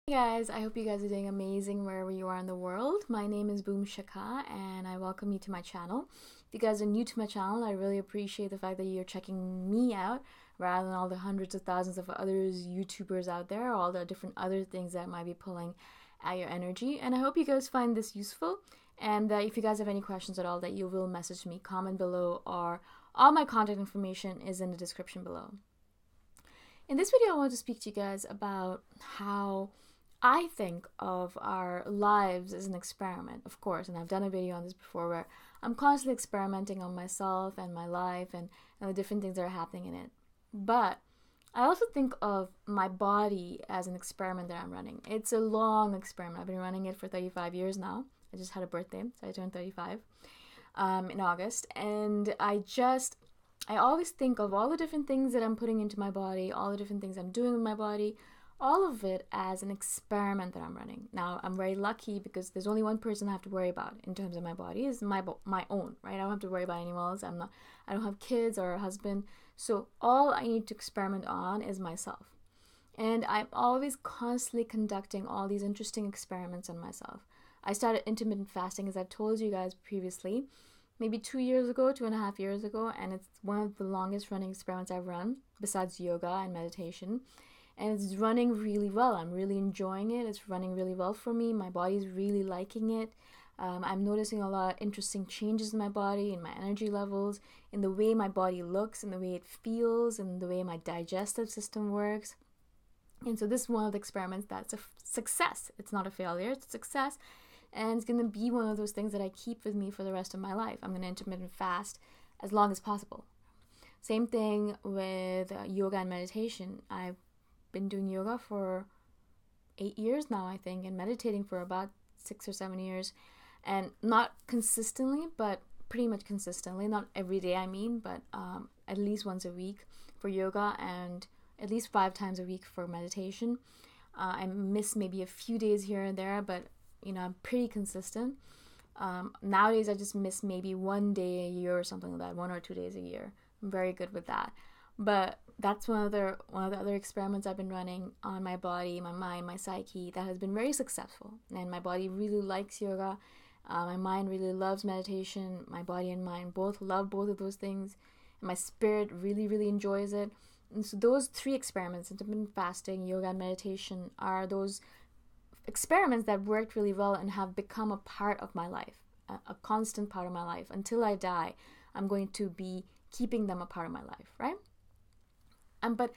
Hey guys, I hope you guys are doing amazing wherever you are in the world. My name is Boom Shaka and I welcome you to my channel. If you guys are new to my channel, I really appreciate the fact that you're checking me out rather than all the hundreds of thousands of others YouTubers out there, all the different other things that might be pulling at your energy. And I hope you guys find this useful, and if you guys have any questions at all, that you will message me, comment below, or all my contact information is in the description below. In this video, I want to speak to you guys about how I think of our lives as an experiment, of course, and I've done a video on this before where I'm constantly experimenting on myself and my life and the different things that are happening in it. But I also think of my body as an experiment that I'm running. It's a long experiment. I've been running it for 35 years now. I just had a birthday, so I turned 35 in August, and I always think of all the different things that I'm putting into my body, all the different things I'm doing with my body, all of it as an experiment that I'm running. Now, I'm very lucky because there's only one person I have to worry about in terms of my body, is my own, right? I don't have to worry about anyone else. I don't have kids or a husband. So all I need to experiment on is myself. And I'm always constantly conducting all these interesting experiments on myself. I started intermittent fasting, as I've told you guys previously, maybe 2 years ago, 2.5 years ago, and it's one of the longest running experiments I've run, besides yoga and meditation. And it's running really well. I'm really enjoying it. It's running really well for me. My body's really liking it. I'm noticing a lot of interesting changes in my body, in my energy levels, in the way my body looks, in the way it feels, in the way my digestive system works. And so this is one of the experiments that's a success. It's not a failure, it's a success. And it's going to be one of those things that I keep with me for the rest of my life. I'm going to intermittent fast as long as possible. Same thing with yoga and meditation. I've been doing yoga for 8 years now, I think, and meditating for about 6 or 7 years, and not consistently, but pretty much consistently. Not every day, I mean, but at least once a week for yoga and at least 5 times a week for meditation. I miss maybe a few days here and there, but I'm pretty consistent. Nowadays I just miss maybe 1 day a year or something like that, 1 or 2 days a year. I'm very good with that. But that's one of the other experiments I've been running on my body, my mind, my psyche, that has been very successful. And my body really likes yoga. My mind really loves meditation. My body and mind both love both of those things. And my spirit really, really enjoys it. And so those 3 experiments, intermittent fasting, yoga, and meditation, are those experiments that worked really well and have become a part of my life, a constant part of my life. Until I die, I'm going to be keeping them a part of my life, right? But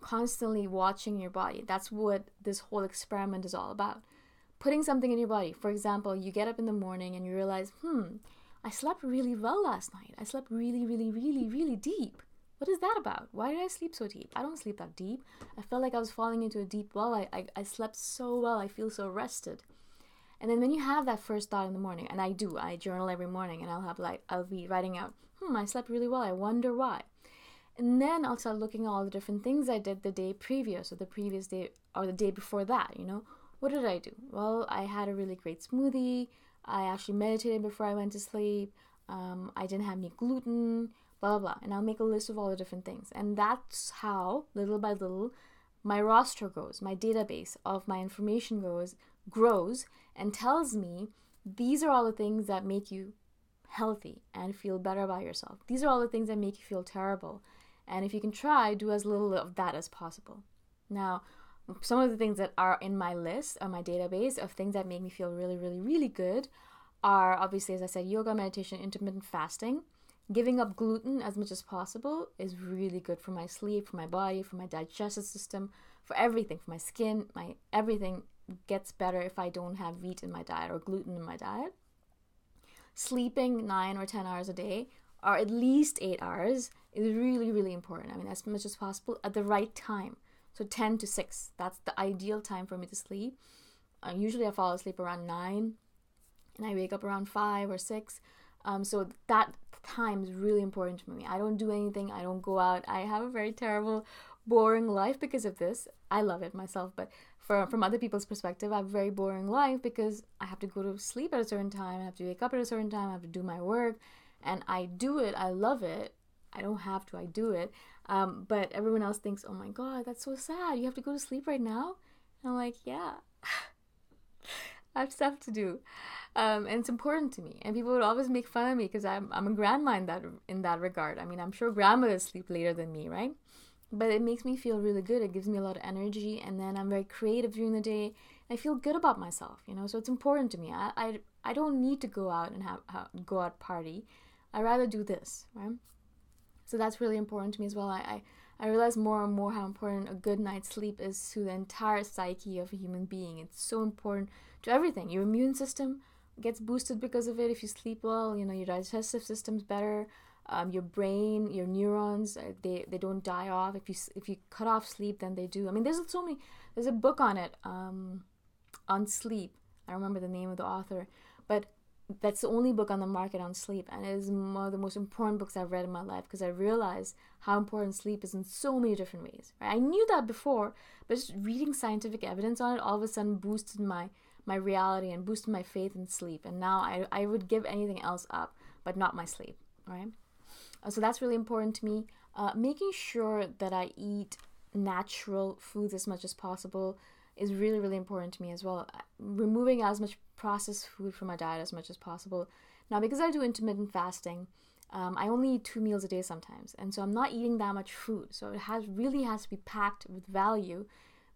constantly watching your body. That's what this whole experiment is all about. Putting something in your body. For example, you get up in the morning and you realize, I slept really well last night. I slept really, really, really, really deep. What is that about? Why did I sleep so deep? I don't sleep that deep. I felt like I was falling into a deep well. I slept so well. I feel so rested. And then when you have that first thought in the morning, and I journal every morning, and I'll be writing out, I slept really well. I wonder why. And then I'll start looking at all the different things I did the day previous, or the previous day, or the day before that. What did I do? Well, I had a really great smoothie. I actually meditated before I went to sleep. I didn't have any gluten, blah, blah, blah. And I'll make a list of all the different things. And that's how, little by little, my roster grows, my database of my information grows and tells me these are all the things that make you healthy and feel better about yourself. These are all the things that make you feel terrible. And if you can try, do as little of that as possible. Now, some of the things that are in my list, or my database of things that make me feel really, really, really good, are obviously, as I said, yoga, meditation, intermittent fasting. Giving up gluten as much as possible is really good for my sleep, for my body, for my digestive system, for everything, for my skin. Everything gets better if I don't have wheat in my diet or gluten in my diet. Sleeping 9 or 10 hours a day, or at least 8 hours, is really, really important. As much as possible at the right time. So 10 to 6, that's the ideal time for me to sleep. Usually I fall asleep around 9, and I wake up around 5 or 6. So that time is really important to me. I don't do anything. I don't go out. I have a very terrible, boring life because of this. I love it myself, but from other people's perspective, I have a very boring life because I have to go to sleep at a certain time. I have to wake up at a certain time. I have to do my work, and I do it. I love it. I don't have to. I do it. But everyone else thinks, oh my God, that's so sad. You have to go to sleep right now? I'm like, yeah, I have stuff to do. And it's important to me. And people would always make fun of me because I'm a grandma in that regard. I mean, I'm sure grandmothers sleep later than me, right? But it makes me feel really good. It gives me a lot of energy, and then I'm very creative during the day. I feel good about myself, so it's important to me. I don't need to go out and go out party. I rather do this, right? So that's really important to me as well. I realize more and more how important a good night's sleep is to the entire psyche of a human being. It's so important to everything. Your immune system gets boosted because of it if you sleep well. Your digestive system's better. Your brain, your neurons, they don't die off. If you cut off sleep, then they do. I mean, there's a book on it, on sleep. I don't remember the name of the author, but that's the only book on the market on sleep, and it is one of the most important books I've read in my life, because I realized how important sleep is in so many different ways. Right? I knew that before, but just reading scientific evidence on it all of a sudden boosted my reality and boosted my faith in sleep. And now I would give anything else up, but not my sleep. Right? So that's really important to me. Making sure that I eat natural foods as much as possible is really, really important to me as well. Removing as much processed food from my diet as much as possible. Now, because I do intermittent fasting, I only eat 2 meals a day sometimes. And so I'm not eating that much food. So it really has to be packed with value,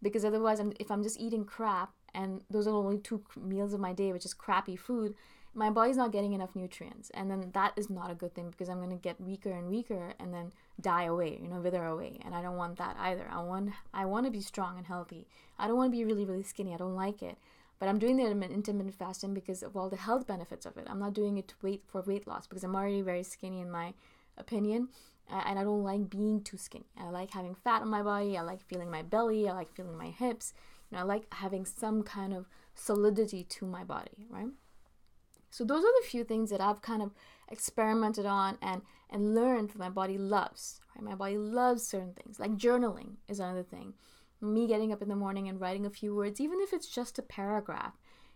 because otherwise, if I'm just eating crap, and those are only 2 meals of my day, which is crappy food, my body's not getting enough nutrients, and then that is not a good thing, because I'm going to get weaker and weaker and then die away, wither away, and I don't want that either. I want to be strong and healthy. I don't want to be really, really skinny. I don't like it, but I'm doing the intermittent fasting because of all the health benefits of it. I'm not doing it for weight loss, because I'm already very skinny in my opinion, and I don't like being too skinny. I like having fat on my body. I like feeling my belly. I like feeling my hips. I like having some kind of solidity to my body, right? So those are the few things that I've kind of experimented on and learned that my body loves. Right? My body loves certain things. Like journaling is another thing. Me getting up in the morning and writing a few words, even if it's just a paragraph,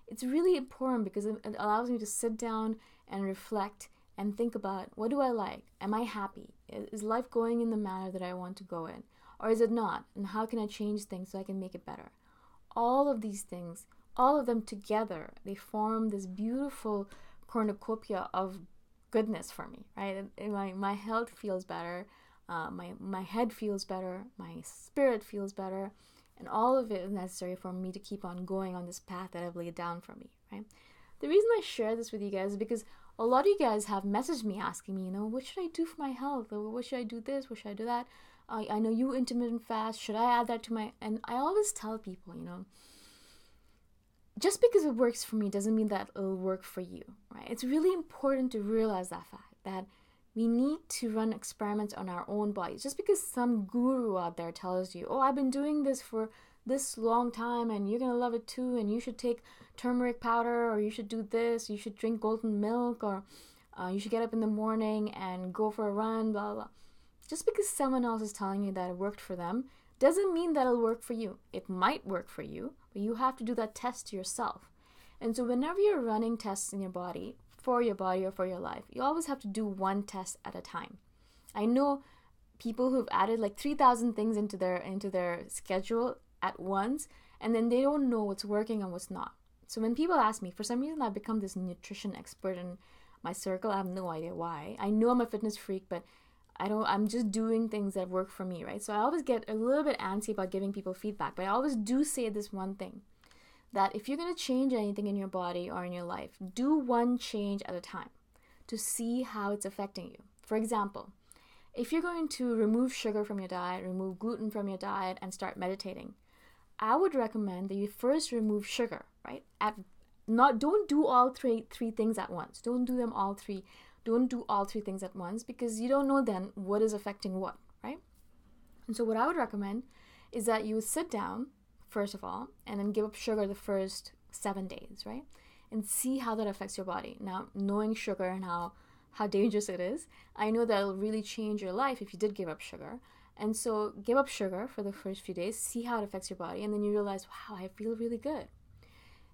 it's really important, because it allows me to sit down and reflect and think about, what do I like? Am I happy? Is life going in the manner that I want to go in? Or is it not? And how can I change things so I can make it better? All of these things, all of them together, they form this beautiful cornucopia of goodness for me, right? And my health feels better, my head feels better, my spirit feels better, and all of it is necessary for me to keep on going on this path that I've laid down for me, right? The reason I share this with you guys is because a lot of you guys have messaged me asking me, what should I do for my health? Or what should I do this? What should I do that? I know you intermittent fast. Should I add that to my... And I always tell people, just because it works for me doesn't mean that it'll work for you, right? It's really important to realize that fact, that we need to run experiments on our own bodies. Just because some guru out there tells you, I've been doing this for this long time and you're going to love it too, and you should take turmeric powder, or you should do this, you should drink golden milk, or you should get up in the morning and go for a run, blah, blah. Just because someone else is telling you that it worked for them doesn't mean that it'll work for you. It might work for you, but you have to do that test yourself. And so whenever you're running tests in your body, for your body or for your life, you always have to do one test at a time. I know people who've added like 3,000 things into their schedule at once, and then they don't know what's working and what's not. So when people ask me, for some reason I've become this nutrition expert in my circle. I have no idea why. I know I'm a fitness freak, but I'm just doing things that work for me, right? So I always get a little bit antsy about giving people feedback, but I always do say this one thing, that if you're going to change anything in your body or in your life, do one change at a time to see how it's affecting you. For example, if you're going to remove sugar from your diet, remove gluten from your diet, and start meditating, I would recommend that you first remove sugar, right? Don't do all three things at once. Don't do them all three. Don't do all 3 things at once, because you don't know then what is affecting what, right? And so what I would recommend is that you sit down, first of all, and then give up sugar the first 7 days, right? And see how that affects your body. Now, knowing sugar and how dangerous it is, I know that it'll really change your life if you did give up sugar. And so give up sugar for the first few days, see how it affects your body, and then you realize, wow, I feel really good.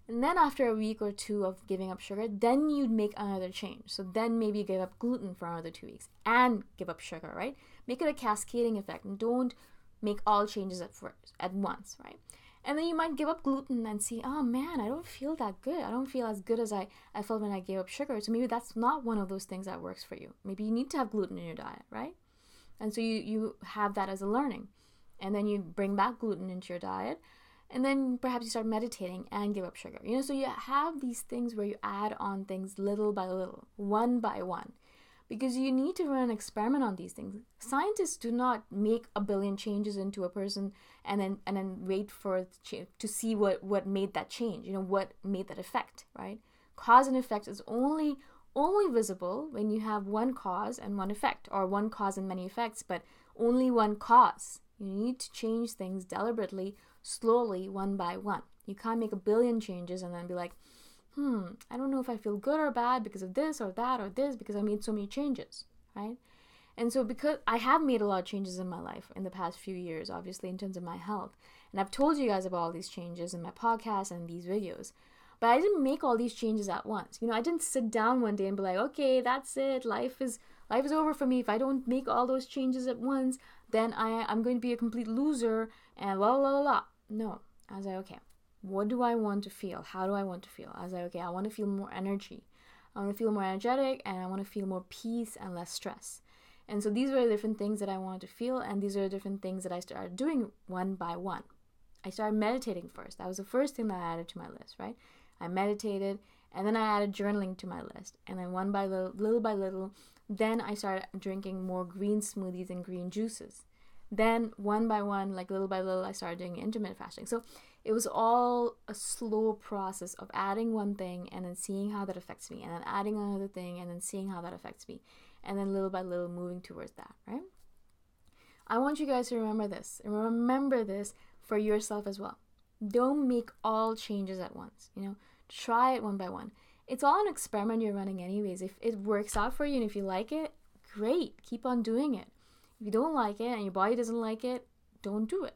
And then after a week or 2 of giving up sugar, then you'd make another change. So then maybe you give up gluten for another 2 weeks and give up sugar, right? Make it a cascading effect, and don't make all changes at once, right? And then you might give up gluten and see, oh man, I don't feel that good. I don't feel as good as I felt when I gave up sugar. So maybe that's not one of those things that works for you. Maybe you need to have gluten in your diet, right? And so you have that as a learning. And then you bring back gluten into your diet. And then perhaps you start meditating and give up sugar. So you have these things where you add on things little by little, one by one. Because you need to run an experiment on these things. Scientists do not make a billion changes into a person and then wait for it to see what made that change, what made that effect, right? Cause and effect is only visible when you have one cause and one effect, or one cause and many effects, but only one cause. You need to change things deliberately, slowly, one by one. You can't make a billion changes and then be like, I don't know if I feel good or bad because of this or that or this, because I made so many changes, right? And so because I have made a lot of changes in my life in the past few years, obviously, in terms of my health. And I've told you guys about all these changes in my podcast and these videos. But I didn't make all these changes at once. I didn't sit down one day and be like, okay, that's it. Life is over for me. If I don't make all those changes at once, then I'm going to be a complete loser and la la la la. No. I was like, okay, what do I want to feel? How do I want to feel? I was like, okay, I want to feel more energy. I want to feel more energetic, and I want to feel more peace and less stress. And so these were the different things that I wanted to feel, and these are the different things that I started doing one by one. I started meditating first. That was the first thing that I added to my list, right? I meditated, and then I added journaling to my list. And then one by little by little, then I started drinking more green smoothies and green juices. Then one by one, like little by little, I started doing intermittent fasting. So it was all a slow process of adding one thing and then seeing how that affects me, and then adding another thing and then seeing how that affects me, and then little by little moving towards that, right? I want you guys to remember this, and remember this for yourself as well. Don't make all changes at once, try it one by one. It's all an experiment you're running anyways. If it works out for you and if you like it, great, keep on doing it. If you don't like it and your body doesn't like it, don't do it.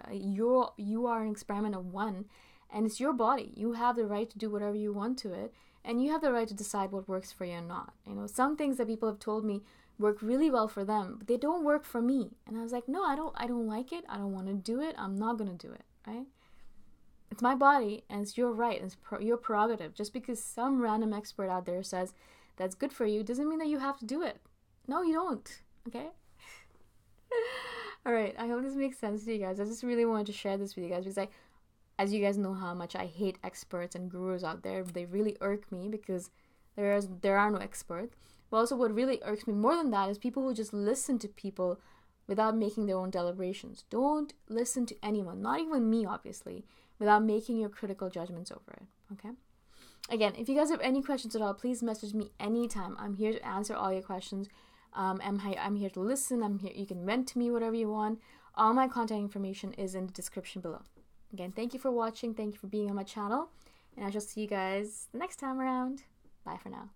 You are an experiment of one, and it's your body. You have the right to do whatever you want to it, and you have the right to decide what works for you or not. Some things that people have told me work really well for them, but they don't work for me. And I was like, no, I don't like it. I don't want to do it. I'm not going to do it, right? It's my body, and it's your right, and it's your prerogative. Just because some random expert out there says that's good for you doesn't mean that you have to do it. No, you don't, okay? All right, I hope this makes sense to you guys. I just really wanted to share this with you guys because as you guys know how much I hate experts and gurus out there. They really irk me because there are no experts. But also what really irks me more than that is people who just listen to people without making their own deliberations. Don't listen to anyone, not even me, obviously, without making your critical judgments over it, okay? Again, if you guys have any questions at all, please message me anytime. I'm here to answer all your questions. I'm here to listen. I'm here. You can vent to me whatever you want. All my contact information is in the description below. Again, thank you for watching. Thank you for being on my channel. And I shall see you guys the next time around. Bye for now.